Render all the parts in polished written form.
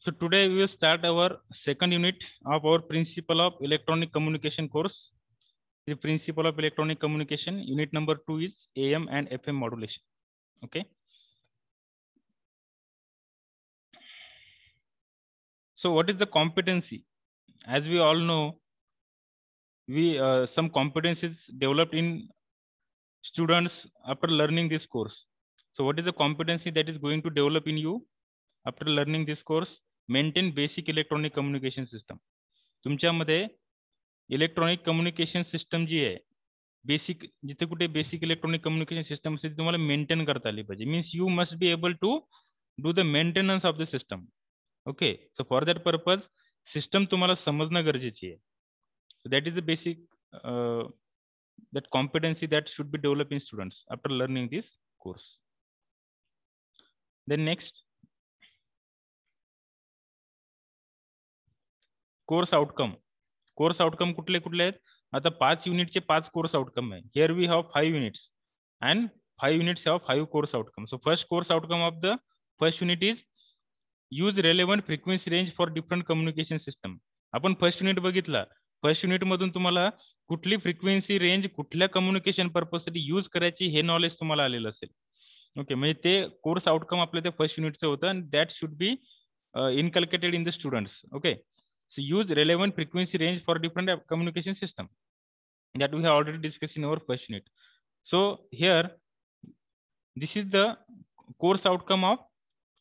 So today we will start our second unit of our Principle of Electronic Communication course. The Principle of Electronic Communication, unit number 2 is AM and FM modulation. Okay. So what is the competency? As we all know, some competencies developed in students after learning this course. So what is the competency that is going to develop in you after learning this course? Maintain basic electronic communication system. तुमच्यामध्ये electronic communication system जी आहे basic, जिथे कुठे basic electronic communication system असेल तुम्हाला maintain करता आली पाहिजे. Means you must be able to do the maintenance of the system. Okay, so for that purpose system तुम्हाला समजणं गरजेची आहे. So that is the basic that competency that should be developed in students after learning this course. Then next, course outcome. Course outcome कुठले कुठले आहेत? आता 5 युनिटचे 5 course outcome आहे. Here we have 5 units and 5 units have 5 course outcome. So first course outcome of the first unit is use relevant frequency range for different communication system. आपण first unit बघितला. First unit मधून तुम्हाला कुठली frequency range कुठल्या communication पर्पजसाठी use करायची हे knowledge तुम्हाला आलेलं असेल. ओके, म्हणजे ते कोर्स आउटकम आपल्या त्या फर्स्ट युनिटचं होतं and that should be inculcated in the students. Okay, so use relevant frequency range for different communication system that we have already discussed in our first unit. So here this is the course outcome of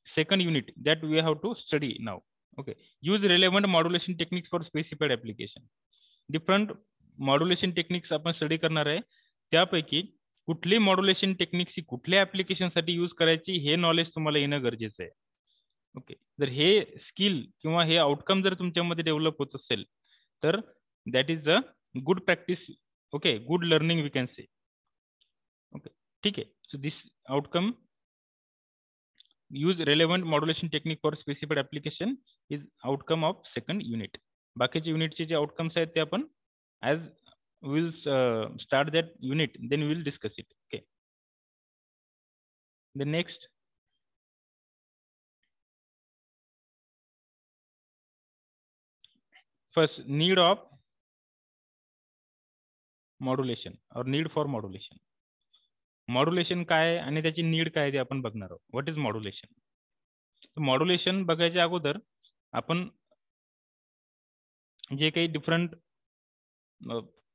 second unit that we have to study now. Okay, use relevant modulation techniques for specified application. Different modulation techniques आपण study करणार आहे. त्यापैकी कुठली modulation techniques कुठल्या application साठी use करायची हे knowledge तुम्हाला येणं गरजेचं आहे. ओके, जर हे स्किल किंवा हे आउटकम जर तुमच्यामध्ये डेव्हलप होत असेल तर that is a good practice. Okay, good learning we can say. Okay, ठीक आहे. So this outcome use relevant modulation technique for specific application is outcome of second unit. बाकीचे युनिटचे जे आउटकम्स आहेत ते आपण as will start that unit then will discuss it. Okay, the next first, need of modulation or need for modulation. Modulation काय आणि त्याची need काय ते आपण बघणार आहोत. What is modulation? मॉड्युलेशन बघायच्या अगोदर आपण जे काही डिफरंट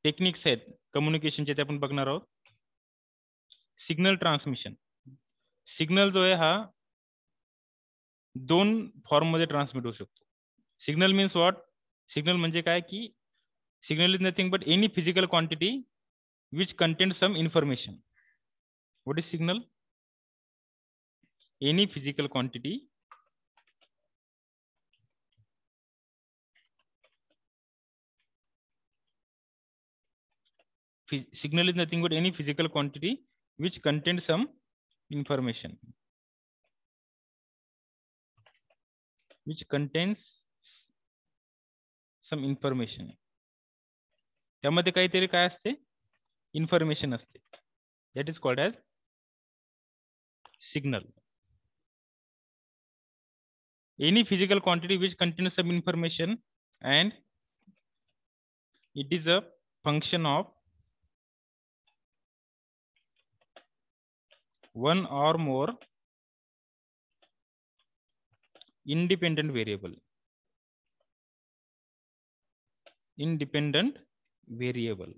टेक्निक्स आहेत कम्युनिकेशनचे ते आपण बघणार आहोत. Signal transmission. सिग्नल जो आहे हा 2 फॉर्म मध्ये ट्रान्समिट होऊ शकतो. Signal means what? सिग्नल म्हणजे काय की signal is nothing but any physical quantity which contains some information. What is signal? Any physical quantity signal is nothing but any physical quantity which contains some information. Which contains some information. त्यामध्ये काहीतरी काय असते? Information असते. That is called as signal. Any physical quantity which contains some information and it is a function of one or more independent variable. Independent variable.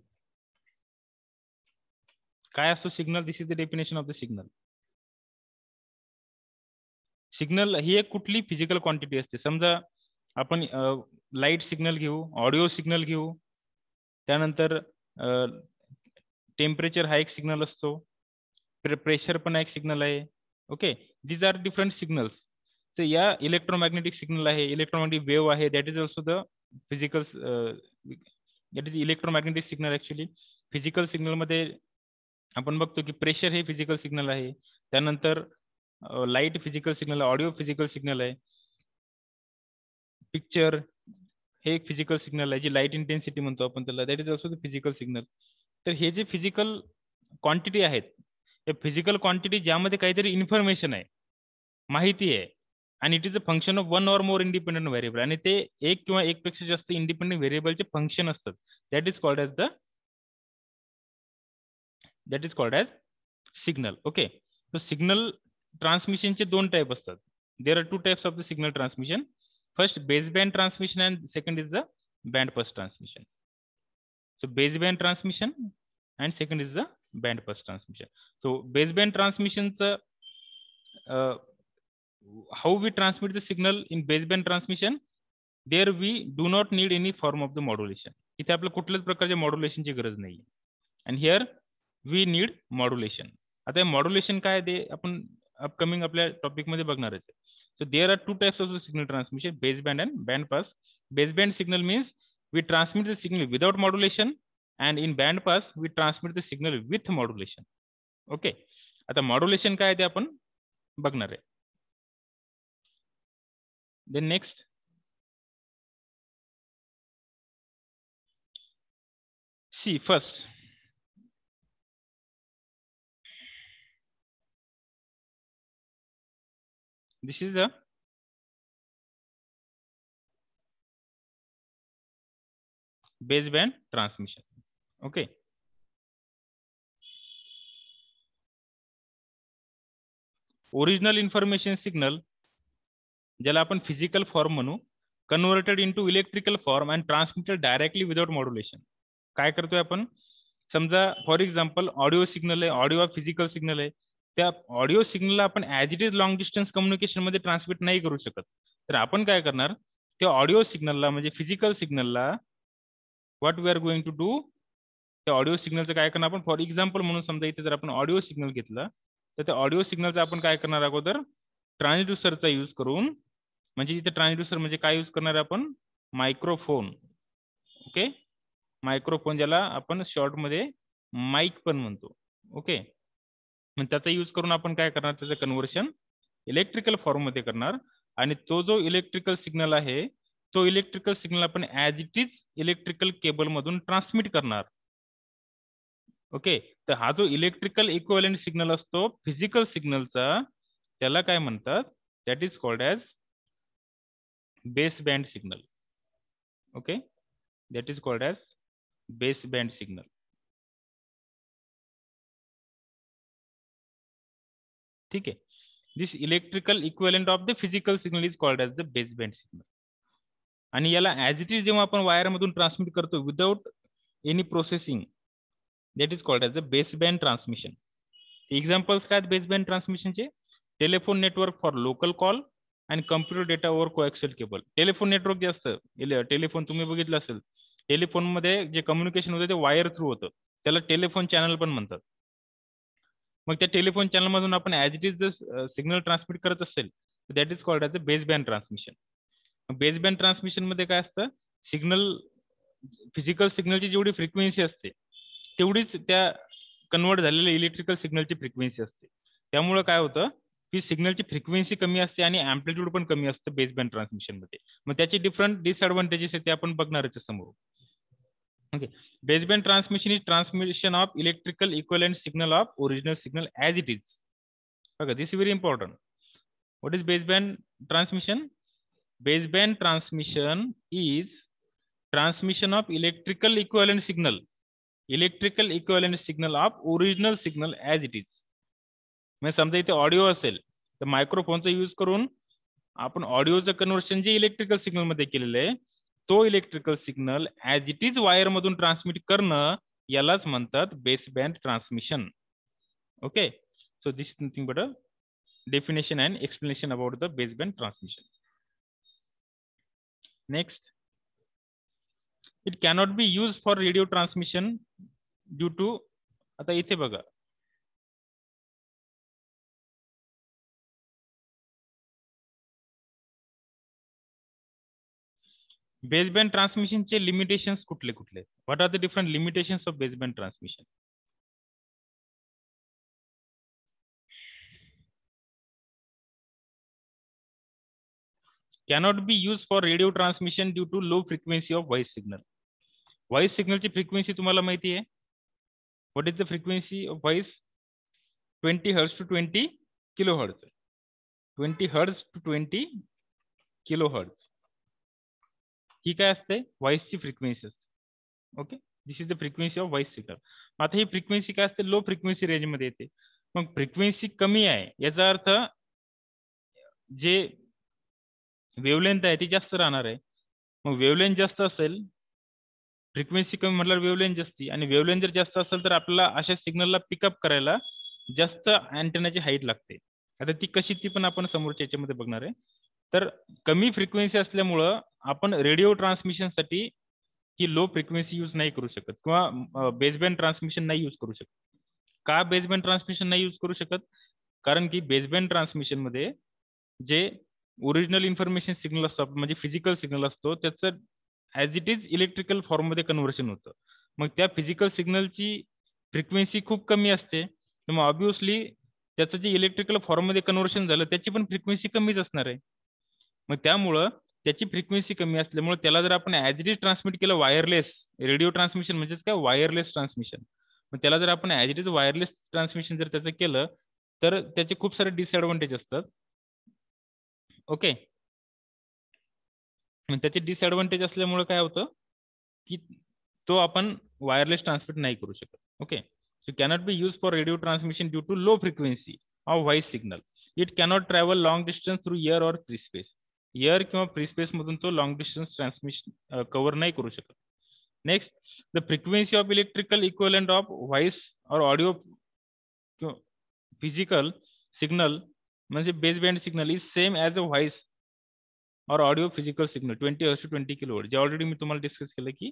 काय असतो signal? This is the definition of the signal. Signal ही एक कुठली physical quantity असते. समजा आपण light signal घेऊ, audio signal घेऊ, त्यानंतर टेम्परेचर हा एक सिग्नल असतो, प्रेशर पण एक सिग्नल आहे. Okay, these are different signals. तर या इलेक्ट्रोमॅग्नेटिक सिग्नल आहे, इलेक्ट्रोमॅग्नेटिक वेव्ह आहे, that is also the physical, that is electromagnetic signal. Actually physical signal मध्ये आपण बघतो की प्रेशर हे फिजिकल सिग्नल आहे, त्यानंतर लाईट फिजिकल सिग्नल आहे, ऑडिओ फिजिकल सिग्नल आहे, पिक्चर हे एक फिजिकल सिग्नल आहे, जी लाईट इंटेन्सिटी म्हणतो आपण त्याला, that is also the physical signal. तर हे जे फिजिकल क्वांटिटी आहेत, हे फिजिकल क्वांटिटी ज्यामध्ये काहीतरी इन्फॉर्मेशन आहे, माहिती आहे, आणि it is a function of one or more independent variable, आणि ते एक किंवा एक पेक्षा जास्त इंडिपेंडेंट व्हेरिएबलचे फंक्शन असतात. That is called as signal. Okay, तो सिग्नल ट्रान्समिशनचे दोन टाइप असतात. There are two types of the signal transmission. First baseband transmission and second is the band pass transmission. So baseband transmission and second is the band pass transmission. So baseband transmission, how we transmit the signal in baseband transmission, there we do not need any form of the modulation. इथे आपल्या कुठल्याच प्रकारच्या मॉड्युलेशनची गरज नाही. and here we need modulation. आता modulation काय ते आपण अपकमिंग आपल्या टॉपिक मध्ये बघणारच आहे. So there are two types of the signal transmission, baseband and band pass. Baseband signal means we transmit the signal without modulation, and in band pass we transmit the signal with modulation. Okay, आता modulation काय ते आपण बघणार आहे. Then next, see first this is a baseband transmission. Okay, original information signal ज्याला आपण physical form म्हणू, converted into electrical form and transmitted directly without modulation. काय करतोय आपण, समजा फॉर एक्झाम्पल ऑडिओ सिग्नल आहे, ऑडिओ हा फिजिकल सिग्नल आहे. त्या ऑडिओ सिग्नलला आपण as it is long distance communication मध्ये ट्रान्समिट नाही करू शकत. तर आपण काय करणार, त्या ऑडिओ सिग्नलला म्हणजे फिजिकल सिग्नलला what we are going to do, त्या ऑडिओ सिग्नलचं काय करणार आपण, फॉर एक्झाम्पल म्हणून समजा इथे जर आपण ऑडिओ सिग्नल घेतलं तर त्या ऑडिओ सिग्नलचा आपण काय करणार अगोदर, ट्रान्सड्युसरचा यूज करून, म्हणजे इथे ट्रान्सड्युसर म्हणजे काय यूज करणार आपण, मायक्रोफोन. ओके, मायक्रोफोन ज्याला आपण शॉर्ट मध्ये माईक पण म्हणतो. ओके, मग त्याचा यूज करून आपण काय करणार, त्याचं कन्व्हर्शन इलेक्ट्रिकल फॉर्म मध्ये करणार. आणि तो जो इलेक्ट्रिकल सिग्नल आहे तो इलेक्ट्रिकल सिग्नल आपण as it is electrical cable मधून ट्रान्समिट करणार. ओके, तर हा जो इलेक्ट्रिकल इक्विव्हॅलेंट सिग्नल असतो फिजिकल सिग्नलचा, त्याला काय म्हणतात, that is called as base band signal. Okay, that is called as base band signal. ठीक आहे, this electrical equivalent of the physical signal is called as the base band signal. आणि याला as it is जेव्हा आपण wire मधून transmit करतो without any processing, that is called as the base band transmission. Examples काय baseband ट्रान्समिशनचे, telephone network for local call and computer data over coaxial cable. Telephone network जे असतं, telephone तुम्ही बघितलं असेल, टेलिफोन मध्ये जे कम्युनिकेशन होतं ते वायर थ्रू होतं, त्याला टेलिफोन चॅनल पण म्हणतात. मग त्या टेलिफोन चॅनल मधून आपण ऍज इट इज जर सिग्नल ट्रान्समिट करत असेल that is called as a baseband transmission. Baseband transmission मध्ये काय असतं, सिग्नल फिजिकल सिग्नलची जेवढी फ्रिक्वेन्सी असते तेवढीच त्या कन्वर्ट झालेल्या इलेक्ट्रिकल सिग्नलची फ्रिक्वेन्सी असते. त्यामुळे काय होतं की सिग्नलची फ्रिक्वेन्सी कमी असते आणि अँप्लिट्यूड पण कमी असतं बेसबँड ट्रान्समिशन मध्ये. मग त्याची डिफरंट डिसएडव्हान्टेजेस आहेत ते आपण बघणारच समोर. Okay, baseband transmission is transmission of electrical equivalent signal of original signal as it is. बघा, this is very important. What is baseband transmission? Baseband transmission is transmission of electrical equivalent signal of original signal as it is. म्हणजे समजा इथे audio असेल तर मायक्रोफोनचा use करून आपण ऑडिओचं conversion जे इलेक्ट्रिकल सिग्नल मध्ये केलेलं आहे तो electrical signal as it is wire मधून ट्रान्समिट करणं यालाच म्हणतात baseband transmission. Okay, so this is nothing but a definition and explanation about the baseband transmission. Next, it cannot be use for radio transmission due to, आता इथे बघा, baseband ट्रान्समिशनचे limitations कुठले कुठले, what are the different limitations of baseband transmission? cannot be used for radio transmission due to low frequency of voice signal. Voice signal ची frequency तुम्हाला माहिती आहे? What is the frequency of voice? 20 Hz to 20 kHz. 20 hertz to 20 kilo hertz ही काय असते, व्हॉइसची frequency असते. Okay, this is the frequency of voice signal. आता ही फ्रिक्वेन्सी काय असते, लो फ्रिक्वेन्सी रेंज मध्ये येते. मग फ्रिक्वेन्सी कमी आहे याचा अर्थ जे वेवलेंथ आहे ती जास्त राहणार आहे. मग वेवलेंथ जास्त असेल, फ्रिक्वेन्सी कमी म्हटल्यावर वेवलेंथ जास्त, आणि वेवलेंथ जर जास्त असेल तर आपल्याला अशा सिग्नलला पिकअप करायला जास्त अँटेनाची हाईट लागते. आता ती कशी, ती पण आपण समोरच्या याच्यामध्ये बघणार आहे. तर कमी फ्रिक्वेन्सी असल्यामुळं आपण रेडिओ ट्रान्समिशनसाठी ही लो फ्रिक्वेन्सी यूज नाही करू शकत, किंवा बेसबँड ट्रान्समिशन नाही यूज करू शकत. का बेसबँड ट्रान्समिशन नाही यूज करू शकत? कारण की बेसबँड ट्रान्समिशन मध्ये जे ओरिजिनल इन्फॉर्मेशन सिग्नल असतो, म्हणजे फिजिकल सिग्नल असतो, त्याचं ॲज इट इज इलेक्ट्रिकल फॉर्ममध्ये कन्व्हर्शन होतं. मग त्या फिजिकल सिग्नलची फ्रिक्वेन्सी खूप कमी असते, तर मग ऑब्विसली त्याचं जे इलेक्ट्रिकल फॉर्ममध्ये कन्व्हर्शन झालं त्याची पण फ्रिक्वेन्सी कमीच असणार आहे. मग त्यामुळं त्याची फ्रिक्वेन्सी कमी असल्यामुळे त्याला जर आपण ॲज इट इज ट्रान्समिट केलं वायरलेस, रेडिओ ट्रान्समिशन म्हणजेच काय, वायरलेस ट्रान्समिशन. मग त्याला जर आपण as it is wireless transmission जर त्याचं केलं तर त्याचे खूप सारे डिसएडव्हान्टेज असतात. ओके, त्याचे डिसएडव्हान्टेज असल्यामुळे काय होतं की तो आपण वायरलेस ट्रान्समिट नाही करू शकत. Okay, so cannot be use for radio transmission due to low frequency of voice signal. It cannot travel long distance through air or free space. Air किंवा फ्री स्पेस मधून तो लॉंग डिस्टन्स ट्रान्समिशन कव्हर नाही करू शकत. Next, the frequency of electrical equivalent of voice और audio physical signal म्हणजे base band signal is same as a voice और audio physical signal 20 hertz to 20 kilohertz. जे already मी तुम्हाला डिस्कस केलं की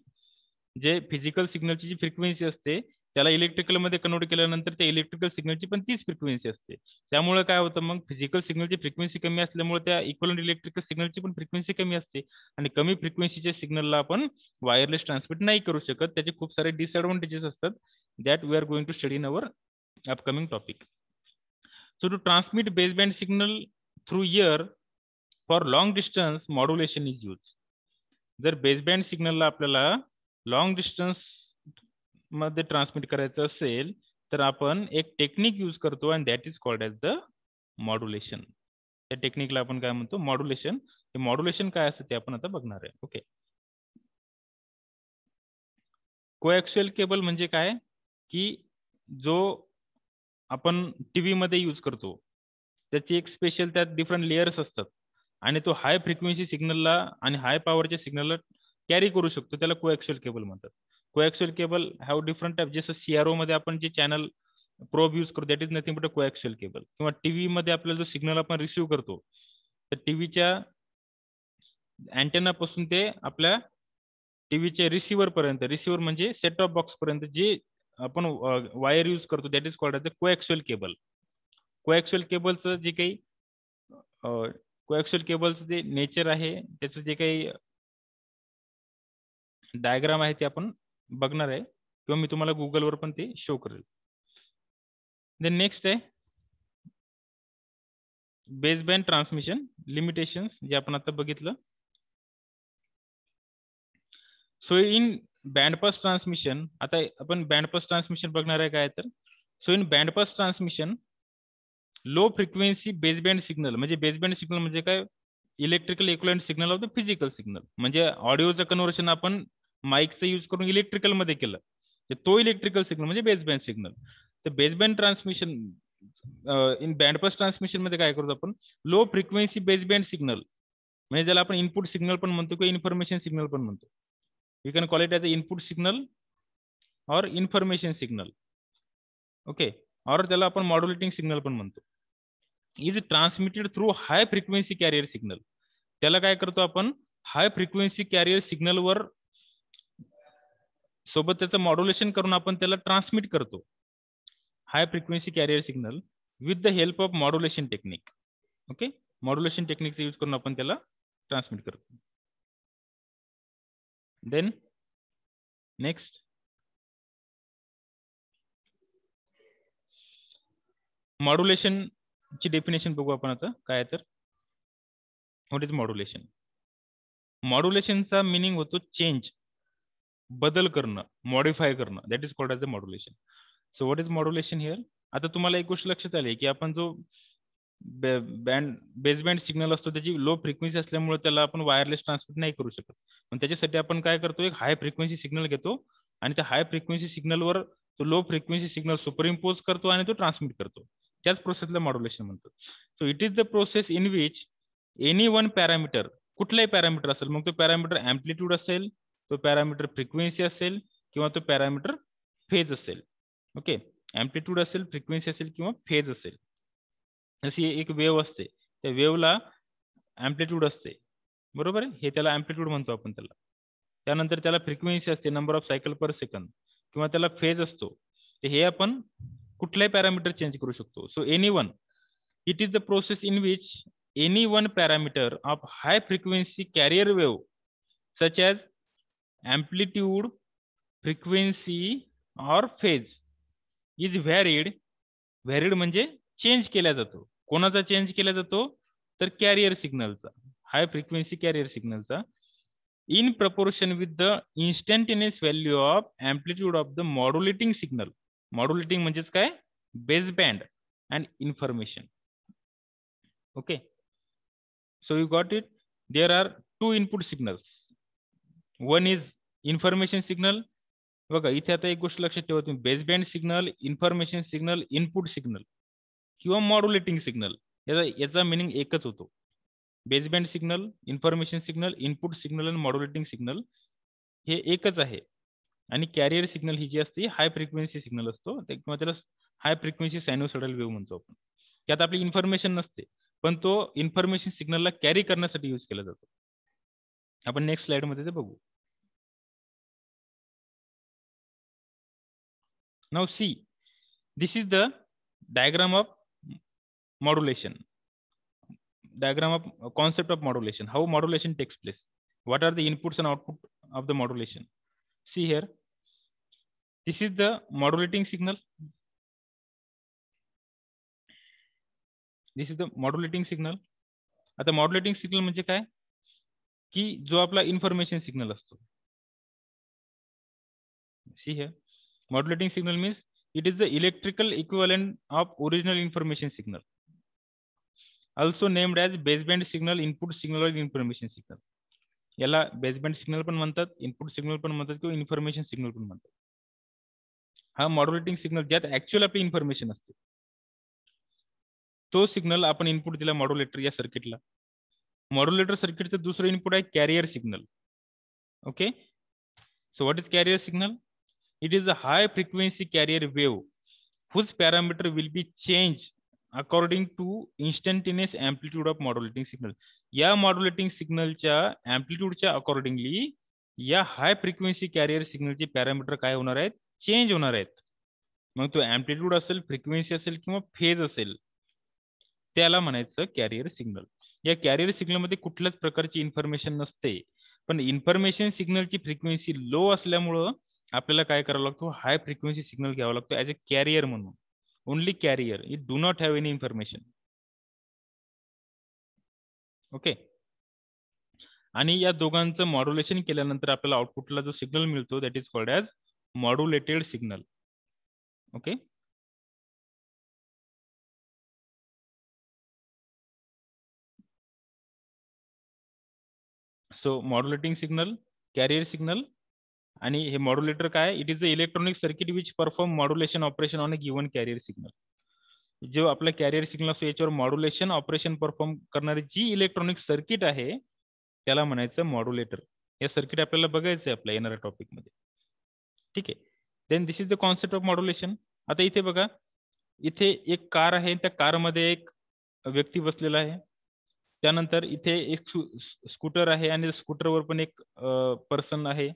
जे फिजिकल सिग्नलची जी फ्रिक्वेन्सी असते त्याला इलेक्ट्रिकल मध्ये कन्वर्ट केल्यानंतर त्या इलेक्ट्रिकल सिग्नलची पण तीच फ्रिक्वेन्सी असते. त्यामुळे काय होतं, मग फिजिकल सिग्नलची फ्रिक्वेन्सी कमी असल्यामुळे त्या इक्वलंट इलेक्ट्रिकल सिग्नलची पण फ्रिक्वेन्सी कमी असते, आणि कमी फ्रिक्वेन्सीच्या सिग्नलला आपण वायरलेस ट्रान्समिट नाही करू शकत. त्याचे खूप सारे डिसएडव्हान्टेजेस असतात that we are going to study in our upcoming topic. So to transmit baseband signal through air for long distance modulation is use. जर बेसबँड सिग्नलला आपल्याला लॉंग डिस्टन्स मध्ये ट्रान्समिट करायचं असेल तर आपण एक टेक्निक यूज करतो, आणि that is called as the modulation. त्या टेक्निकला आपण काय म्हणतो, मॉड्युलेशन. हे मॉड्युलेशन काय असतं ते आपण आता बघणार आहे. ओके, कोएक्सियल केबल म्हणजे काय की जो आपण टीव्ही मध्ये यूज करतो त्याची एक स्पेशल त्यात डिफरंट लेयर्स असतात, आणि तो हाय फ्रिक्वेन्सी सिग्नलला आणि हाय पॉवरच्या सिग्नलला कॅरी करू शकतो, त्याला कोएक्सियल केबल म्हणतात. Coaxial cable have different type, जसं सीआरओ मध्ये आपण जे चॅनल प्रोब यूज करतो that is nothing but a coaxial cable. किंवा टीव्ही मध्ये आपल्याला जो सिग्नल आपण रिसिव्ह करतो तर टीव्हीच्या अँटेना पासून ते आपल्या टीव्हीच्या रिसिव्हर पर्यंत, रिसिव्हर म्हणजे सेट टॉप बॉक्स पर्यंत जे आपण वायर यूज करतो that is called as the coaxial cable. Coaxial केबलचं जे काही कोएक्सियल केबलचं जे नेचर आहे, त्याचं जे काही डायग्राम आहे ते आपण बघणार आहे, किंवा मी तुम्हाला गुगलवर पण ते शो करेल. देन नेक्स्ट आहे बेसबँड ट्रान्समिशन लिमिटेशन्स, जे आपण आता बघितलं. सो इन बँडपास ट्रान्समिशन, आता आपण बँडपास ट्रान्समिशन बघणार आहे काय तर. So in bandpass transmission low frequency baseband signal, म्हणजे बेसबँड सिग्नल म्हणजे काय, electrical equivalent signal of the physical signal. म्हणजे ऑडिओचं कन्व्हर्शन आपण माईकचं यूज करून इलेक्ट्रिकल मध्ये केलं तर तो इलेक्ट्रिकल सिग्नल म्हणजे बेसबँड सिग्नल. तर baseband transmission in bandpass transmission मध्ये काय करतो आपण, लो फ्रिक्वेन्सी बेसबँड सिग्नल, म्हणजे ज्याला आपण इनपुट सिग्नल पण म्हणतो किंवा इन्फॉर्मेशन सिग्नल पण म्हणतो. You can call it as a input signal और इन्फॉर्मेशन सिग्नल. ओके, और त्याला आपण मॉड्युलेटिंग सिग्नल पण म्हणतो. Is transmitted through high frequency carrier signal. त्याला काय करतो आपण, हाय फ्रिक्वेन्सी कॅरियर सिग्नलवर सोबत त्याचं मॉड्युलेशन करून आपण त्याला ट्रान्समिट करतो. High frequency carrier signal with the help of modulation technique. Okay, modulation टेक्निकचा यूज करून आपण त्याला ट्रान्समिट करतो. देन नेक्स्ट, मॉड्युलेशन ची डेफिनेशन बघू आपण आता काय तर. What is modulation? मॉड्युलेशनचा मिनिंग होतो चेंज, बदल करणं, मॉडिफाय करणं, that is called as a modulation. So what is modulation here? आता तुम्हाला एक गोष्ट लक्षात आली की आपण जो बेसबँड सिग्नल असतो त्याची लो फ्रिक्वेन्सी असल्यामुळे त्याला आपण वायरलेस ट्रान्समिट नाही करू शकत. पण त्याच्यासाठी आपण काय करतो, एक हाय फ्रिक्वेन्सी सिग्नल घेतो आणि त्या हाय फ्रिक्वेन्सी सिग्नलवर तो लो फ्रिक्वेन्सी सिग्नल सुपरइम्पोज करतो आणि तो ट्रान्समिट करतो. त्याच प्रोसेसला मॉड्युलेशन म्हणतात. So it is the process in which any one parameter, कुठलाही पॅरामीटर असेल, मग तो पॅरामीटर अँप्लिट्यूड असेल, तो पॅरामीटर फ्रिक्वेन्सी असेल किंवा तो पॅरामीटर फेज असेल. ओके, अँप्लिट्यूड असेल, फ्रिक्वेन्सी असेल किंवा फेज असेल. जशी एक वेव्ह असते, त्या वेव्हला अँप्लिट्यूड असते, बरोबर आहे, हे त्याला अँप्लिट्यूड म्हणतो आपण त्याला. त्यानंतर त्याला फ्रिक्वेन्सी असते, number of cycle per second, किंवा त्याला फेज असतो. तर हे आपण कुठलाही पॅरामीटर चेंज करू शकतो. So any one, it is the process in which any one parameter of high frequency carrier wave such as amplitude, frequency और फेज इज व्हॅरिड. व्हॅरिड म्हणजे चेंज केला जातो. कोणाचा चेंज केला जातो, तर कॅरियर सिग्नलचा, हाय फ्रिक्वेन्सी कॅरियर सिग्नलचा, in proportion with the instantaneous value of amplitude of the modulating signal. Modulating म्हणजेच काय, baseband and information. Okay, so you got it. There are two input signals. One is information signal. बघा इथे आता एक गोष्ट लक्षात ठेवा तुम्ही, baseband signal, information signal, input signal किंवा मॉड्युलेटिंग सिग्नल, याचा मिनिंग एकच होतो. Baseband signal, information signal, input signal आणि मॉड्युलेटिंग सिग्नल हे एकच आहे. आणि कॅरियर सिग्नल ही जी असते हाय फ्रिक्वेन्सी सिग्नल असतो, किंवा त्याला हाय फ्रिक्वेन्सी सायनोसॉइडल वेव्ह म्हणतो आपण. त्यात आपली इन्फॉर्मेशन नसते, पण तो इन्फॉर्मेशन सिग्नलला कॅरी करण्यासाठी यूज केला जातो. आपण नेक्स्ट स्लाइड मध्ये ते बघू. Now see, this is the diagram of modulation, diagram of concept of modulation, how modulation takes place, what are the inputs and output of the modulation. See here, this is the modulating signal, this is the modulating signal. आता modulating signal म्हणजे काय, की जो आपला information signal असतो. See here, modulating signal means it is the electrical equivalent of original information signal, also named as baseband signal, input signal or information signal. याला baseband signal पण म्हणतात, इनपुट सिग्नल पण म्हणतात किंवा इन्फॉर्मेशन सिग्नल पण म्हणतात. हा मॉड्युलेटिंग सिग्नल ज्यात ऍक्च्युअल आपली इन्फॉर्मेशन असते, तो सिग्नल आपण इनपुट दिला मॉड्युलेटर या सर्किटला. मॉड्युलेटर सर्किटचं दुसरं इनपुट आहे carrier signal. Okay, so what is carrier signal? It is a high frequency carrier wave whose parameter will be changed according to instantaneous amplitude of modulating signal. या modulating सिग्नलच्या अँप्लिट्यूडच्या accordingly या हाय frequency carrier सिग्नलचे parameter काय होणार आहेत, change होणार आहेत. मग तो अँप्लिट्यूड असेल, फ्रिक्वेन्सी असेल किंवा फेज असेल, त्याला म्हणायचं कॅरियर सिग्नल. या कॅरियर सिग्नलमध्ये कुठल्याच प्रकारची इन्फॉर्मेशन नसते, पण इन्फॉर्मेशन सिग्नलची फ्रिक्वेन्सी लो असल्यामुळं आपल्याला काय करावं लागतो, हाय फ्रिक्वेन्सी सिग्नल घ्यावा लागतो ऍज अ कॅरियर म्हणून. Only carrier, it do not have any information. Okay, आणि या दोघांचं मॉड्युलेशन केल्यानंतर आपल्याला आउटपुटला जो सिग्नल मिळतो that is called as modulated signal. Okay, so modulating signal, carrier signal, आणि हे मॉड्युलेटर काय, it is a electronic circuit which perform modulation operation on a given carrier signal. जो आपला कॅरियर सिग्नल असतो याच्यावर मॉड्युलेशन ऑपरेशन परफॉर्म करणारी जी electronic circuit आहे त्याला म्हणायचं मॉड्युलेटर. हे सर्किट आपल्याला बघायचं आहे आपल्या येणाऱ्या टॉपिक मध्ये. ठीक आहे, then this is the concept of modulation. आता इथे बघा, इथे एक कार आहे, त्या कारमध्ये एक व्यक्ती बसलेला आहे. त्यानंतर इथे एक स्कूटर आहे आणि स्कूटरवर पण एक पर्सन आहे.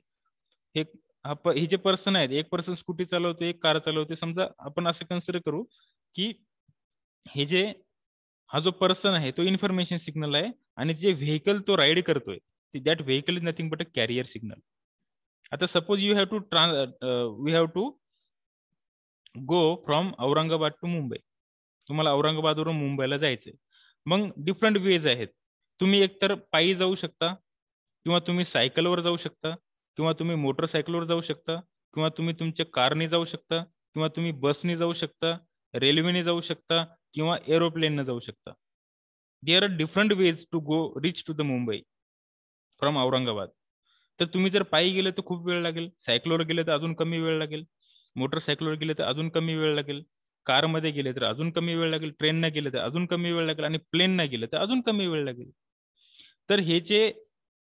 हे जे पर्सन आहेत, एक पर्सन स्कूटी चालवते, एक कार चालवते. समजा आपण असं कन्सिडर करू की हे जे हा जो पर्सन आहे तो इन्फॉर्मेशन सिग्नल आहे, आणि जे व्हेकल तो राईड करतोय that vehicle is nothing but a carrier signal. आता suppose you have to we have to go from Aurangabad to Mumbai. तुम्हाला औरंगाबादवरून मुंबईला जायचंय. मग डिफरंट वेज आहेत. तुम्ही एकतर पायी जाऊ शकता, किंवा तुम्ही सायकलवर जाऊ शकता, किंवा तुम्ही मोटरसायकलवर जाऊ शकता, किंवा तुम्ही तुमच्या कारने जाऊ शकता, किंवा तुम्ही बसने जाऊ शकता, रेल्वेने जाऊ शकता, किंवा एरोप्लेननं जाऊ शकता. There are different ways to go reach to the Mumbai from Aurangabad. तर तुम्ही जर पायी गेले तर खूप वेळ लागेल, सायकलवर गेले तर अजून कमी वेळ लागेल, मोटरसायकलवर गेले तर अजून कमी वेळ लागेल, कारमध्ये गेले तर अजून कमी वेळ लागेल, ट्रेनने गेले तर अजून कमी वेळ लागेल आणि प्लेनने गेले तर अजून कमी वेळ लागेल. तर हे जे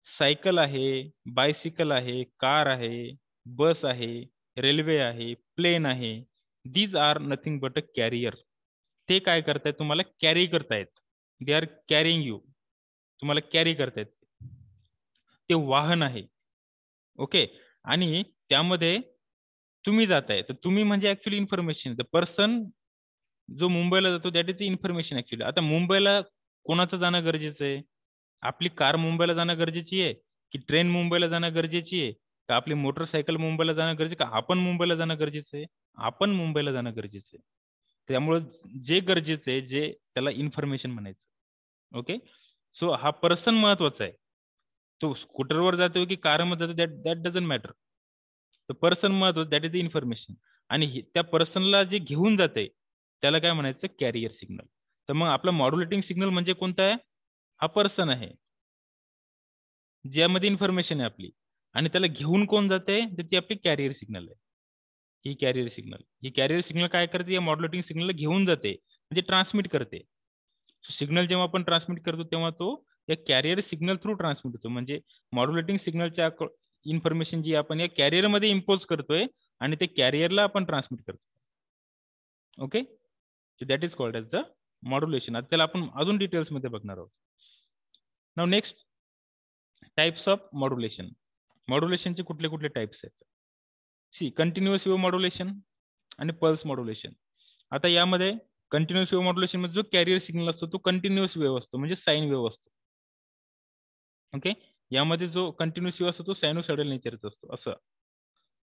सायकल आहे, बायसिकल आहे, कार आहे, बस आहे, रेल्वे आहे, प्लेन आहे, these are nothing but a carrier. ते काय करतायत, तुम्हाला कॅरी करतायत. They are carrying you. तुम्हाला कॅरी करतायत. ते वाहन आहे. ओके. आणि त्यामध्ये तुम्ही जाताय, तर तुम्ही म्हणजे ऍक्च्युअली इन्फॉर्मेशन. द पर्सन जो मुंबईला जातो दॅट इज इन्फॉर्मेशन ऍक्च्युअली. आता मुंबईला कोणाचं जाणं गरजेचं आहे? आपली कार मुंबईला जाणं गरजेची आहे, की ट्रेन मुंबईला जाणं गरजेची आहे, का आपली मोटरसायकल मुंबईला जाणं गरजेचं, का आपण मुंबईला जाणं गरजेचं आहे? आपण मुंबईला जाणं गरजेचं आहे. त्यामुळं जे गरजेचं आहे, जे त्याला इन्फॉर्मेशन म्हणायचं. ओके. सो हा पर्सन महत्वाचा आहे. तो स्कूटरवर जातोय की कारमध्ये जातो दॅट दॅट डझंट मॅटर. तर पर्सन महत्वाचं, दॅट इज द इन्फॉर्मेशन. आणि त्या पर्सनला जे घेऊन जाते त्याला काय म्हणायचं, कॅरियर सिग्नल. तर मग आपला मॉड्युलेटिंग सिग्नल म्हणजे कोणता आहे? हा पर्सन आहे, ज्यामध्ये इन्फॉर्मेशन आहे आपली, आणि त्याला घेऊन कोण जाते तर ती आपली कॅरियर सिग्नल आहे. ही कॅरियर सिग्नल, ही कॅरियर सिग्नल काय करते, या मॉड्युलेटिंग सिग्नलला घेऊन जाते, म्हणजे ट्रान्समिट करते. सिग्नल जेव्हा आपण ट्रान्समिट करतो तेव्हा तो या कॅरियर सिग्नल थ्रू ट्रान्समिट होतो. म्हणजे मॉड्युलेटिंग सिग्नलच्या इन्फॉर्मेशन जी आपण या कॅरियरमध्ये इम्पोज करतोय आणि ते कॅरियरला आपण ट्रान्समिट करतो. Okay. That is called as the modulation. आता त्याला आपण अजून डिटेल्स मध्ये बघणार आहोत. Now next, types of modulation. मॉड्युलेशनचे कुठले कुठले टाइप्स आहेत? सी, कंटिन्युअस वेव्ह मॉड्युलेशन आणि पल्स मॉड्युलेशन. आता यामध्ये कंटिन्युअस वेव्ह मॉड्युलेशन मध्ये जो कॅरियर सिग्नल असतो तो कंटिन्युअस वेव्ह असतो, म्हणजे साइन वेव्ह असतो. ओके. यामध्ये जो कंटिन्युअस वेव्ह असतो तो सायनोसायडल नेचरचा असतो असं.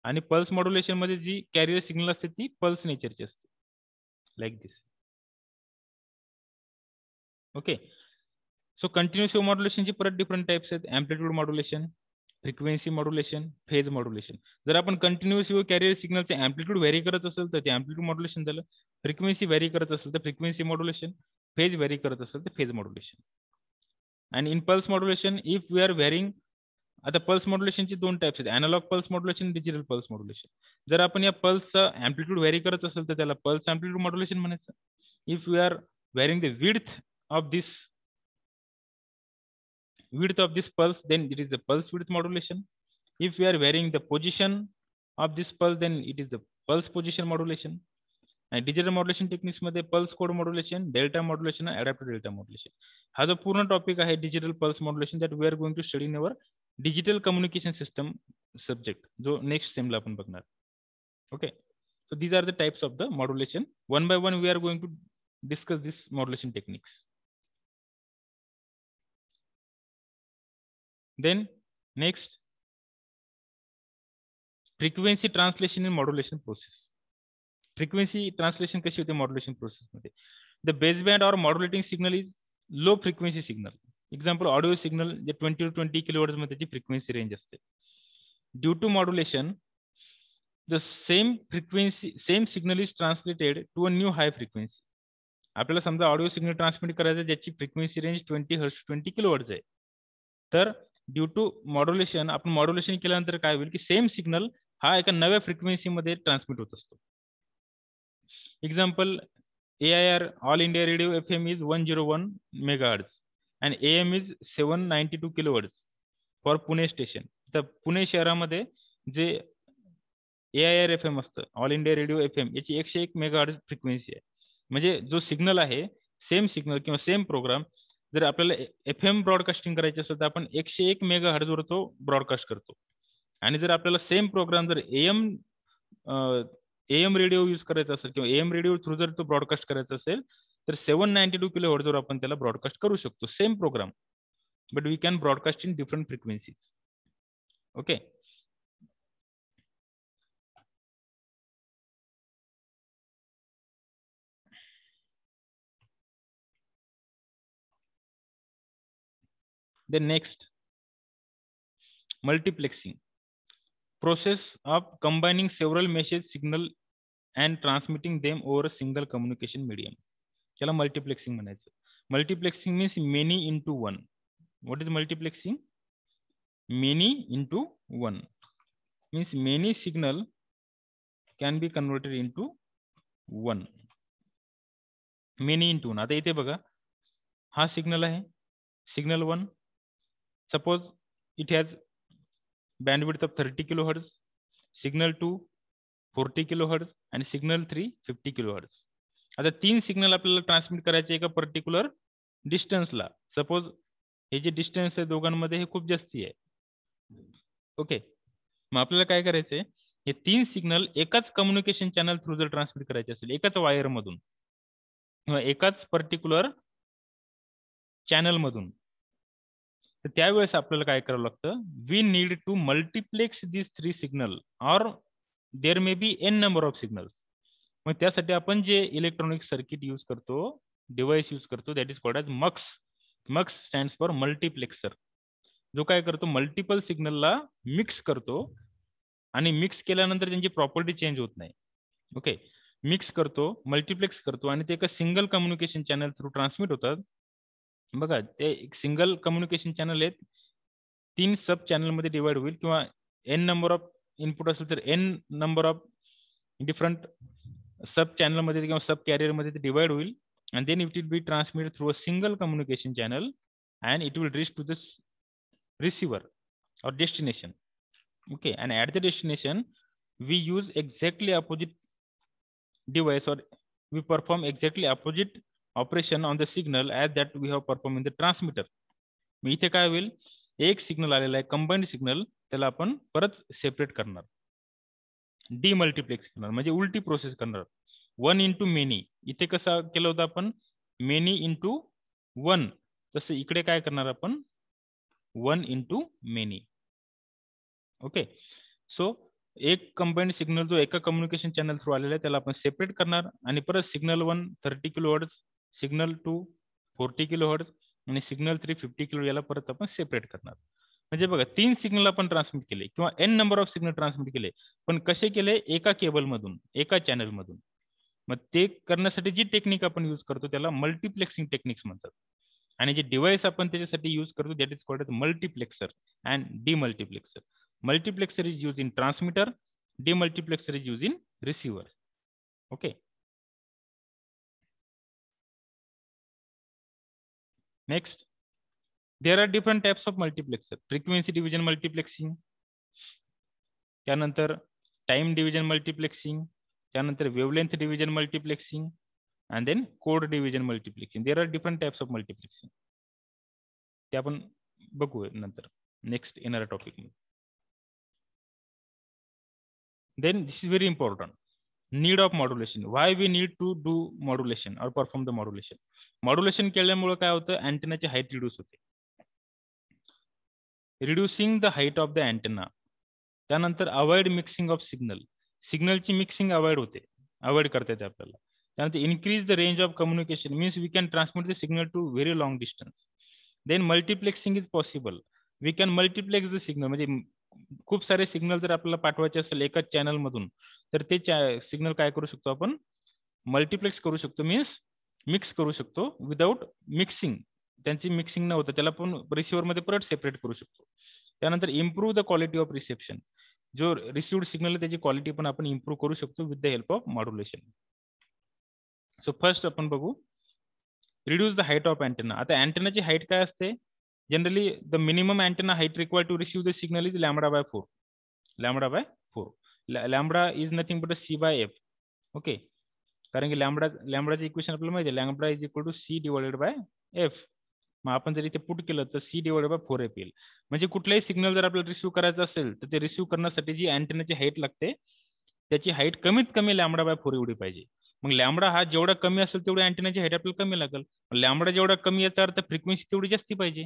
आणि पल्स मॉड्युलेशन मध्ये जी कॅरियर सिग्नल असते ती पल्स नेचरची असते, लाईक दिस. ओके. सो कंटिन्युअस वेव्ह मॉड्युलेशनची परत डिफरंट टाइप्स आहेत. Amplitude modulation, frequency modulation, phase modulation. जर आपण कंटिन्युअस वेव्ह कॅरियर सिग्नलचे एम्प्लिट्यूड व्हेरी करत असेल तर ते एम्प्लिट्यूड मॉड्युलेशन झालं. फ्रिक्वेन्सी व्हेरी करत असेल तर फ्रिक्वेन्सी मॉड्युलेशन. फेज व्हेरी करत असेल तर फेज मॉड्युलेशन. आणि in pulse modulation if we are varying, आता पल्स मॉड्युलेशनचे दोन टाइप्स आहेत, analog pulse modulation, digital pulse modulation. जर आपण या पल्सचा एम्प्लिट्यूड व्हेरी करत असेल तर त्याला पल्स एम्प्लिट्यूड मॉड्युलेशन म्हणायचं. If we are varying the width of this pulse, then it is the pulse width modulation. If we are varying the position of this pulse, then it is the pulse position modulation. आणि digital modulation techniques मध्ये pulse code modulation, delta modulation, adapter delta modulation. हा जो पूर्ण topic आहे digital pulse modulation, that we are going to study in our digital communication system subject, जो next सेमला आपण बघणार. Okay. So these are the types of the modulation. One by one we are going to discuss this modulation techniques. Then next, frequency translation in modulation process. Frequency translation कशी होते modulation process मध्ये? The baseband और modulating signal is low frequency signal. Example audio signal जे 20 to 20 kilohertz मध्ये त्याची frequency range असते. Due to modulation the same signal is translated to a new high frequency. आपल्याला समजा ऑडिओ सिग्नल ट्रान्समिट करायचं ज्याची frequency range 20 hertz 20 kilohertz आहे. तर ड्यू टू मॉड्युलेशन, आपण मॉड्युलेशन केल्यानंतर काय होईल की सेम सिग्नल हा एका नव्या फ्रिक्वेन्सी मध्ये ट्रान्समिट होत असतो. Example, AIR all India radio FM is 101 megahertz and AM is 792 kilohertz for Pune station. तर पुणे शहरामध्ये जे AIR FM असतं, ऑल इंडिया रेडिओ FM, याची 101 मेगाहर्ट्ज फ्रिक्वेन्सी आहे. म्हणजे जो सिग्नल आहे, सेम सिग्नल किंवा सेम प्रोग्राम जर आपल्याला FM ब्रॉडकास्टिंग करायचे असेल तर आपण 101 मेगा हर्ट्जवर तो ब्रॉडकास्ट करतो. आणि जर आपल्याला सेम प्रोग्राम जर AM रेडिओ यूज करायचा असेल किंवा AM रेडिओ थ्रू जर तो ब्रॉडकास्ट करायचा असेल तर 792 किलो हर्ट्जवर आपण त्याला ब्रॉडकास्ट करू शकतो, same programme, but we can broadcast in different frequencies. Okay. Then next, multiplexing, process of combining several message signal and transmitting them over a single communication medium. त्याला मल्टिप्लेक्सिंग म्हणायचं. Multiplexing means many into one. What is multiplexing? Many into one means many signal can be converted into one. Many into one. आता इथे बघा, हा signal आहे, signal 1. Suppose it has bandwidth of 30 kilohertz, signal 2 40 kilohertz आणि signal 3 50 kilohertz. आता 3 signal आपल्याला transmit करायचे एका पर्टिक्युलर डिस्टन्सला. सपोज हे जे डिस्टन्स आहे दोघांमध्ये हे खूप जास्ती आहे. ओके, मग आपल्याला काय करायचंय, हे 3 सिग्नल एकाच कम्युनिकेशन चॅनल थ्रू जर ट्रान्समिट करायचे असेल, एकाच वायर मधून किंवा एकाच पर्टिक्युलर चॅनल मधून, तर त्यावेळेस आपल्याला काय करावं लागतं, we need to multiplex this 3 signal or there may be n number of signals. मग त्यासाठी आपण जे इलेक्ट्रॉनिक सर्किट यूज करतो, डिव्हाइस यूज करतो, that is called as mux. Mux stands for multiplexer. जो काय करतो, मल्टिपल सिग्नलला मिक्स करतो आणि मिक्स केल्यानंतर त्यांची प्रॉपर्टी चेंज होत नाही. ओके, मिक्स करतो, मल्टिप्लेक्स करतो आणि ते एका single communication channel through transmit होतात. बघा, ते एक सिंगल कम्युनिकेशन चॅनल आहेत, 3 सब चॅनल मध्ये डिवाइड होईल किंवा एन नंबर ऑफ इनपुट असेल तर N number of different sub channel मध्ये किंवा सब कॅरियर मध्ये ते डिवाइड होईल. and then it will be transmitted through a single communication channel and it will reach to this receiver or destination. Okay, and at the destination we use exactly opposite device or we perform exactly opposite operation on the signal as that we have performed in the transmitter. मी इथे काय होईल, एक signal आलेला आहे combined signal, त्याला आपण परत separate करणार, डीमल्टिप्लेक्स करणार, म्हणजे उलटी प्रोसेस करणार. 1 इंटू मेनी, इथे कसं केलं होतं आपण, मेनी इंटू 1, तसं इकडे काय करणार आपण, 1 इंटू मेनी. ओके, सो एक कंबाइंड सिग्नल जो एका कम्युनिकेशन चॅनल थ्रू आलेला आहे त्याला आपण सेपरेट करणार आणि परत सिग्नल 1 30 किलोहर्ट्ज, सिग्नल 2 40 किलोहर्ट्ज आणि सिग्नल 3 50 किलो, याला परत आपण सेपरेट करणार. म्हणजे बघा, 3 सिग्नल आपण ट्रान्समिट केले किंवा N number of signal transmit केले, पण कसे केले, एका केबल मधून, एका चॅनल मधून. मग ते करण्यासाठी जी टेक्निक आपण यूज करतो त्याला मल्टिप्लेक्सिंग टेक्निक्स म्हणतात. आणि जे डिव्हाइस आपण त्याच्यासाठी यूज करतो that is called as multiplexer and demultiplexer. Multiplexer is use in transmitter, demultiplexer is use in receiver. Okay, next, there are different types of multiplexer. Frequency division multiplexing, त्यानंतर time division multiplexing, त्यानंतर wavelength division multiplexing and then code division multiplexing. There are different types of multiplexing. ते आपण बघू नंतर next येणाऱ्या topic मध्ये. Then this is very important, need of modulation. Why we need to do modulation or perform the modulation? Modulation केल्यामुळे काय होतं, अँटेनाची हाईट रिड्यूस होते. Reducing the height of the antenna. त्यानंतर अवॉइड मिक्सिंग ऑफ सिग्नल, सिग्नलची mixing avoid होते, avoid करता येते आपल्याला. त्यानंतर increase the range of communication, means we can transmit the signal to very long distance. Then multiplexing is possible, we can multiplex the signal, म्हणजे खूप सारे signal जर आपल्याला पाठवायचे असेल एकाच चॅनल मधून तर ते सिग्नल काय करू शकतो आपण, मल्टिप्लेक्स करू शकतो, मीन्स मिक्स करू शकतो विदाउट मिक्सिंग. त्यांची मिक्सिंग न होतं त्याला पण रिसिव्हर मध्ये परत सेपरेट करू शकतो. त्यानंतर improve the quality of reception, जो रिसिव्ड सिग्नल आहे त्याची क्वालिटी पण आपण इम्प्रूव्ह करू शकतो with the help of modulation. So first आपण बघू, reduce the height of antenna. आता अँटेनाची हाईट काय असते, generally the minimum antenna height required to receive the signal is λ/4. λ/4. Lambda is nothing but c/f. Okay, कारण की लॅम्बडाचं इक्वेशन आपल्याला माहिती आहे, lambda is equal to c/f. मग आपण जर इथे पुट केलं तर c/4f येईल. म्हणजे कुठलाही सिग्नल जर आपल्याला रिसीव्ह करायचं असेल तर ते रिसीव्ह करण्यासाठी जी अँटेनाची हाईट लागते त्याची हाईट कमीत कमी λ/4 एवढी पाहिजे. मग लॅम्बडा हा जेवढा कमी असेल तेवढी अँटेनाची हाईट आपल्याला कमी लागेल. लॅम्बडा जेवढा कमी याचा अर्थ फ्रिक्वेन्सी तेवढी जास्ती पाहिजे,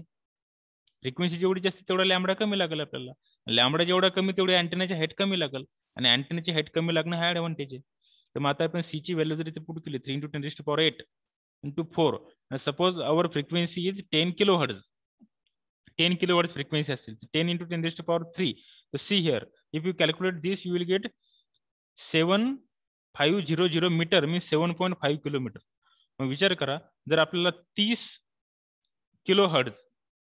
फ्रिक्वेन्सी जेवढी जास्त तेवढा लॅम्बडा कमी लागेल आपल्याला. लॅम्बडा जेवढा कमी तेवढी अँटेनाची हाईट कमी लागेल आणि अँटेनाची हाईट कमी लागणं हा ऍडव्हान्टेज आहे. तर मग आता आपण सी ची व्हॅल्यू जर इथे पुट केली 3 × 10⁸ into 4, suppose our frequency is 10 kilohertz, 10 kilohertz frequency असेल 10 × 10⁻3. तर see here, if you calculate this you will get 7500 metre, means 7.5 kilometre. मग विचार करा, जर आपल्याला 30 किलो हर्ट्ज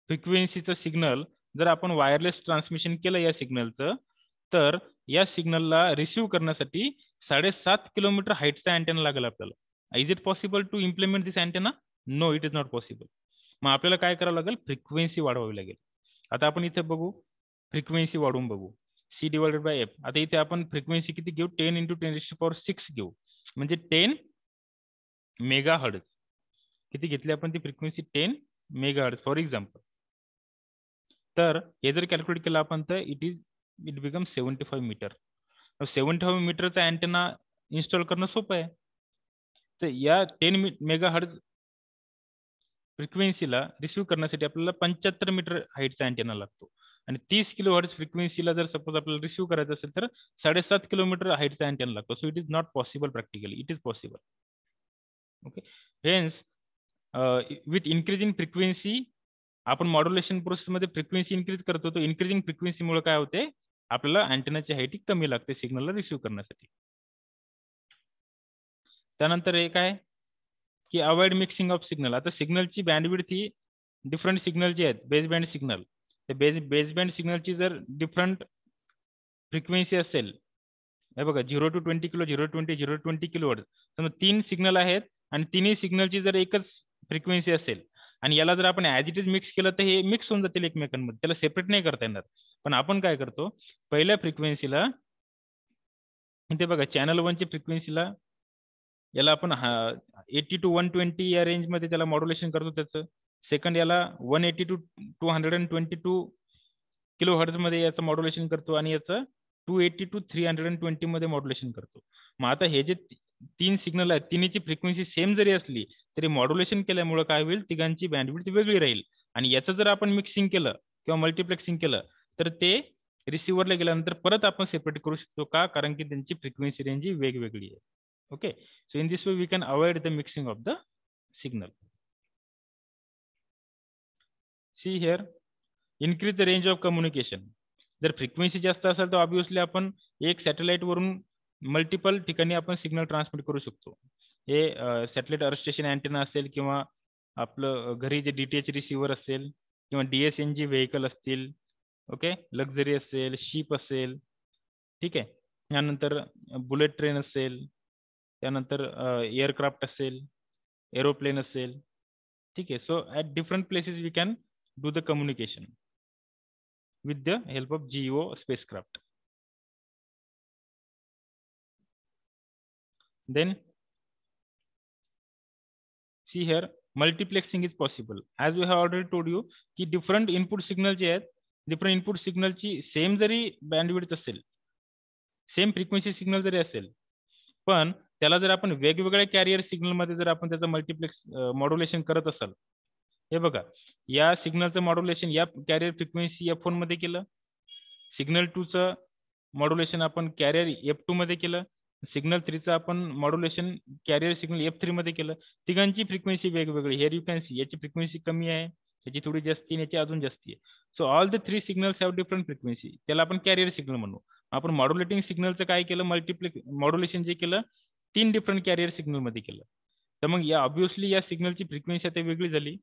फ्रिक्वेन्सीचं सिग्नल जर आपण वायरलेस ट्रान्समिशन केलं या सिग्नलचं, तर या सिग्नलला रिसीव्ह करण्यासाठी 7.5 किलोमीटर हाईटचा अँटेना लागेल आपल्याला. Is it possible to implement this antenna? No, it is not possible. मग आपल्याला काय करावं लागेल? फ्रिक्वेन्सी वाढवावी लागेल. आता आपण इथे बघू, फ्रिक्वेन्सी वाढवून बघू. C divided by F. आता इथे आपण फ्रिक्वेन्सी किती घेऊ? 10 × 10⁶ घेऊ, म्हणजे 10 मेगा हर्ट्ज. किती घेतली आपण ती frequency? 10 mega hertz for example. तर हे जर कॅल्क्युलेट केलं आपण तर इट बिकम 75 मीटर. 75 मीटरचा अँटेना इन्स्टॉल करणं सोपं आहे. तर या 10 मेगा हर्ट्ज फ्रिक्वेन्सीला रिसीव्ह करण्यासाठी आपल्याला 75 मीटर हाईटचा अँटेना लागतो. आणि 30 किलो हर्ट्ज फ्रिक्वेन्सीला जर सपोज आपल्याला रिसीव्ह करायचं असेल तर 7.5 किलोमीटर हाईटचा अँटेना लागतो. So it is not possible practically. It is possible. Okay. Hence with increasing frequency आपण मॉड्युलेशन प्रोसेसमध्ये फ्रिक्वेन्सी इन्क्रीज करतो. तो इन्क्रीजिंग फ्रिक्वेन्सीमुळे काय होते? आपल्याला अँटेनाची हाईट कमी लागते सिग्नलला रिसीव्ह करण्यासाठी. त्यानंतर एक आहे की अवॉइड मिक्सिंग ऑफ सिग्नल. आता सिग्नलची बँडविड्थ ही डिफरंट सिग्नल जे आहेत, बेस बँड सिग्नल, ते बेस बँड सिग्नलची जर डिफरंट फ्रिक्वेन्सी असेल, हे बघा 0 to 20 kilo, 0 to 20, 0 to 20 kilo hertz, तर मग 3 सिग्नल आहेत आणि तिन्ही सिग्नलची जर एकच फ्रिक्वेन्सी असेल आणि याला जर आपण ॲज इट इज मिक्स केलं तर हे मिक्स होऊन जातील एकमेकांमध्ये, त्याला सेपरेट नाही करता येणार. पण आपण काय करतो, पहिल्या फ्रिक्वेन्सीला इथे बघा चॅनल 1 ची फ्रिक्वेन्सीला याला आपण 80 to 120 या रेंजमध्ये त्याला मॉड्युलेशन करतो त्याचं. सेकंड याला 180 to 222 किलो हर्ट्जमध्ये याचं मॉड्युलेशन करतो आणि याचं 280 to 320 मध्ये मॉड्युलेशन करतो. मग आता हे जे 3 सिग्नल आहेत, तिन्हीची फ्रिक्वेन्सी सेम जरी असली तरी मॉड्युलेशन केल्यामुळे काय होईल? तिघांची बँडविड्थ वेगळी राहील. आणि याचं जर आपण मिक्सिंग केलं किंवा मल्टिप्लेक्सिंग केलं तर ते रिसिव्हरला गेल्यानंतर परत आपण सेपरेट करू शकतो. का? कारण की त्यांची फ्रिक्वेन्सी रेंज ही वेगवेगळी आहे. Okay, so in this way we can avoid the mixing of the signal. See here, increase the range of communication. जर फ्रिक्वेन्सी जास्त असेल तर ऑब्विसली आपण एक सॅटेलाइट वरून मल्टिपल ठिकाणी आपण सिग्नल ट्रान्समिट करू शकतो. हे सॅटेलाइट अर्थ स्टेशन अँटेना असेल किंवा आपलं घरी जे DTH रिसिव्हर असेल किंवा DSNG व्हेकल असतील, ओके, लक्झरी असेल, शिप असेल, ठीक आहे, त्यानंतर बुलेट ट्रेन असेल, त्यानंतर एअरक्राफ्ट असेल, एरोप्लेन असेल, ठीक आहे. So at different places we can do the communication with the help of GEO spacecraft. Then see here, multiplexing is possible. As we have already told you की different input signal जे आहेत, different input सिग्नलची same जरी bandwidth असेल, same frequency signal जरी असेल, पण त्याला जर आपण वेगवेगळ्या कॅरियर सिग्नलमध्ये जर आपण त्याचं मल्टिप्लेक्स मॉड्युलेशन करत असाल, हे बघा या सिग्नलचं मॉड्युलेशन या कॅरियर फ्रिक्वेन्सी F1 मध्ये केलं, सिग्नल 2चं मॉड्युलेशन आपण कॅरियर F2 मध्ये केलं, सिग्नल 3चं आपण मॉड्युलेशन कॅरियर सिग्नल F3 मध्ये केलं. तिघांची फ्रिक्वेन्सी वेगवेगळी. हिअर यू कॅन सी याची फ्रिक्वेन्सी कमी आहे, याची थोडी जास्ती आहे, याची अजून जास्ती आहे. So all the 3 signals have different frequency. त्याला आपण कॅरियर सिग्नल म्हणू. आपण मॉड्युलेटिंग सिग्नलचं काय केलं? मॉड्युलेशन जे केलं 3 डिफरंट कॅरियर सिग्नल मध्ये केलं. तर मग या ऑब्विसली या सिग्नलची फ्रिक्वेन्सी आता वेगळी झाली.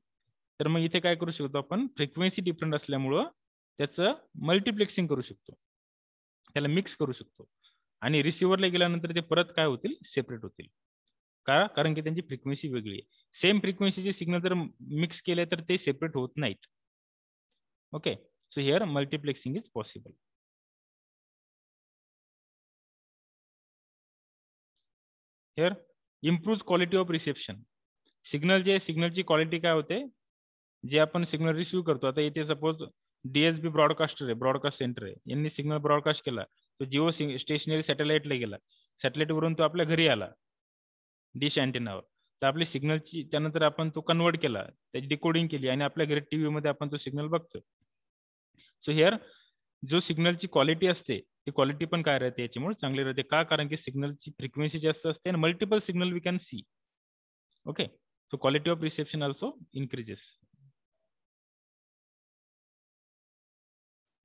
तर मग इथे काय करू शकतो आपण? फ्रिक्वेन्सी डिफरंट असल्यामुळं त्याचं मल्टिप्लेक्सिंग करू शकतो, त्याला मिक्स करू शकतो आणि रिसिव्हरला गेल्यानंतर ते परत काय होतील? सेपरेट होतील. का? कारण की त्यांची फ्रिक्वेन्सी वेगळी आहे. सेम फ्रिक्वेन्सीचे सिग्नल जर मिक्स केले तर ते सेपरेट होत नाहीत. Okay, so here multiplexing is possible. Here improve quality of reception. Signal जे सिग्नलची क्वालिटी काय होते? जे आपण सिग्नल रिसिव्ह करतो, आता इथे सपोज DSB ब्रॉडकास्टर आहे, ब्रॉडकास्ट सेंटर आहे, यांनी सिग्नल ब्रॉडकास्ट केला, तो जिओ स्टेशनरी सॅटेलाइटला गेला, सॅटेलाइटवरून तो आपल्या घरी आला डिश अँटेनावर, तर आपली सिग्नलची त्यानंतर आपण तो कन्वर्ट केला, त्याची डिकोडिंग केली आणि आपल्या घरी टीव्ही मध्ये आपण तो सिग्नल बघतो. सो हिअर जो सिग्नलची क्वालिटी असते ती क्वालिटी पण काय राहते? याच्यामुळे चांगली राहते. का? कारण की सिग्नलची फ्रिक्वेन्सी जास्त असते आणि multiple signal we can see. Okay, so quality of reception also increases.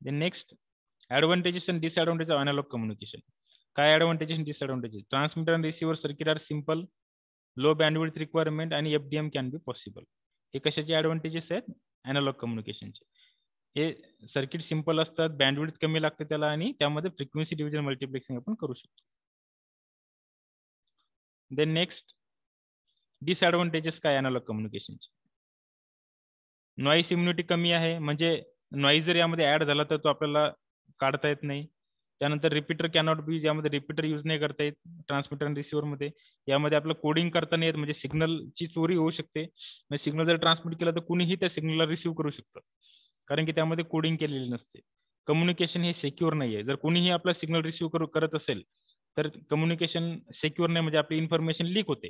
Then next, advantages and disadvantages of analog communication. काय advantages and disadvantages? Transmitter and receiver circuit are simple. Low bandwidth requirement आणि FDM can be possible. हे कशाचे advantages आहेत analogue कम्युनिकेशनचे. हे circuit simple असतात, bandwidth कमी लागते त्याला, आणि त्यामध्ये फ्रिक्वेन्सी डिव्हिजन मल्टिप्लेक्सिंग आपण करू शकतो. देन नेक्स्ट डिसएडव्हान्टेजेस काय अॅनालॉग कम्युनिकेशनचे. नॉईस इम्युनिटी कमी आहे, म्हणजे नॉईज जर यामध्ये ऍड झाला तर तो आपल्याला काढता येत नाही. त्यानंतर रिपीटर कॅनॉट बी, ज्यामध्ये रिपीटर यूज नाही करता येत ट्रान्समीटर आणि रिसिव्हर मध्ये. यामध्ये आपलं कोडिंग करता नाही येत, म्हणजे सिग्नलची चोरी होऊ शकते. सिग्नल जर ट्रान्समिट केला तर कुणीही त्या सिग्नलला रिसिव्ह करू शकतं, कारण की त्यामध्ये कोडिंग केलेली नसते. कम्युनिकेशन हे सेक्युअर नाही आहे. जर कोणीही आपला सिग्नल रिसिव्ह करत असेल तर कम्युनिकेशन सेक्युअर नाही, म्हणजे आपली इन्फॉर्मेशन लीक होते.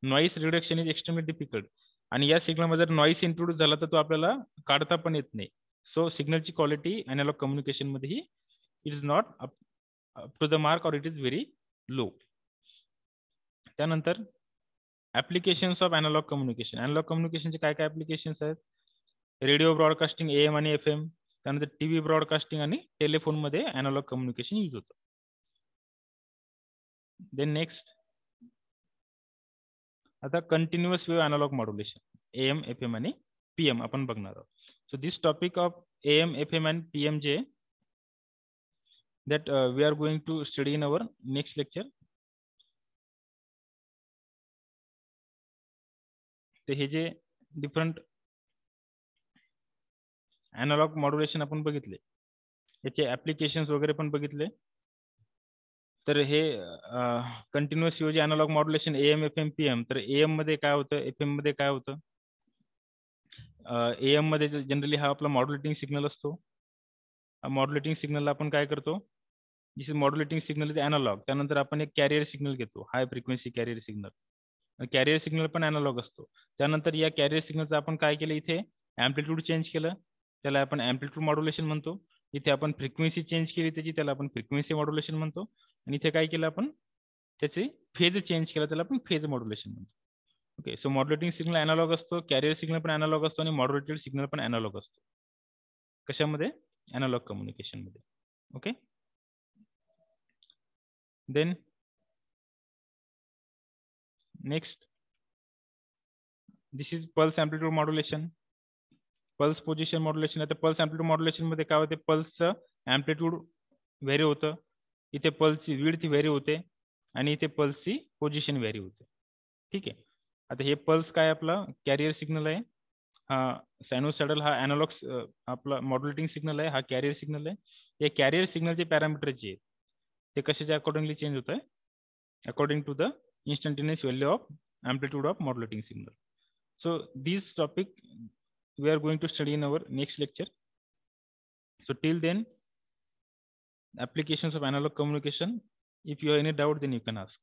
Noise reduction is extremely difficult, आणि या सिग्नलमध्ये जर नॉईस इंट्रोड्यूस झाला तर तो आपल्याला काढता पण येत नाही. सो सिग्नलची क्वालिटी अॅनालॉग कम्युनिकेशन मध्येही it is not up to the mark, और इट इज व्हेरी लो. त्यानंतर applications of analog communication. Analog कम्युनिकेशनचे काय काय ऍप्लिकेशन्स आहेत. रेडिओ ब्रॉडकास्टिंग AM आणि FM. त्यानंतर टीव्ही ब्रॉडकास्टिंग आणि टेलिफोन मध्ये अॅनालॉग कम्युनिकेशन यूज होतं. देन नेक्स्ट आता continuous wave analog modulation AM, FM आणि PM आपण बघणार आहोत. So this topic of AM, FM and PM जे that we are going to study in our next lecture. तर हे जे डिफरंट अॅनालॉग मॉड्युलेशन आपण बघितले, याचे ऍप्लिकेशन्स वगैरे पण बघितले. तर हे कंटिन्युअस वेव्ह जे analogue modulation AM, FM, PM, तर AM मध्ये काय होतं, FM मध्ये काय होतं. AM मध्ये जनरली हा आपला मॉड्युलेटिंग सिग्नल असतो. मॉड्युलेटिंग सिग्नलला आपण काय करतो, this is modulating signal is analog. त्यानंतर आपण एक कॅरियर सिग्नल घेतो, high frequency carrier signal. Carrier signal पण अॅनालॉग असतो. त्यानंतर या कॅरियर सिग्नलचं आपण काय केलं, इथे ऍम्प्लिट्यूड चेंज केलं, त्याला आपण ऍम्प्लिट्यूड मॉड्युलेशन म्हणतो. इथे आपण फ्रिक्वेन्सी चेंज केली त्याची, त्याला आपण फ्रिक्वेन्सी मॉड्युलेशन म्हणतो. आणि इथे काय केलं आपण, त्याचे फेज चेंज केला, त्याला आपण फेज मॉड्युलेशन म्हणतो. Okay, so modulating signal analogue असतो, कॅरियर सिग्नल पण अॅनालॉग असतो, आणि मॉड्युलेटेड सिग्नल पण अॅनालॉग असतो. कशामध्ये, अॅनालॉग कम्युनिकेशन मध्ये. Okay, then next this is pulse amplitude modulation, pulse position modulation. आता पल्स अँप्लिट्यूड मॉड्युलेशन मध्ये काय होते, पल्सचं अँप्लिट्यूड व्हेरी होतं, इथे पल्सची विड्थ व्हेरी होते, आणि इथे पल्सची पोझिशन व्हेरी होते. ठीक आहे. आता हे पल्स काय आपला कॅरियर सिग्नल आहे, हा सायनोसायडल हा अॅनालॉग आपला मॉड्युलेटिंग सिग्नल आहे, हा कॅरियर सिग्नल आहे. या कॅरियर सिग्नलचे पॅरामीटर जे आहेत ते कशाच्या अकॉर्डिंगली चेंज होत आहे, according to the instantaneous value of amplitude of modulating signal. So this topic we are going to study in our next lecture. So till then, applications of analog communication. If you have any doubt, then you can ask.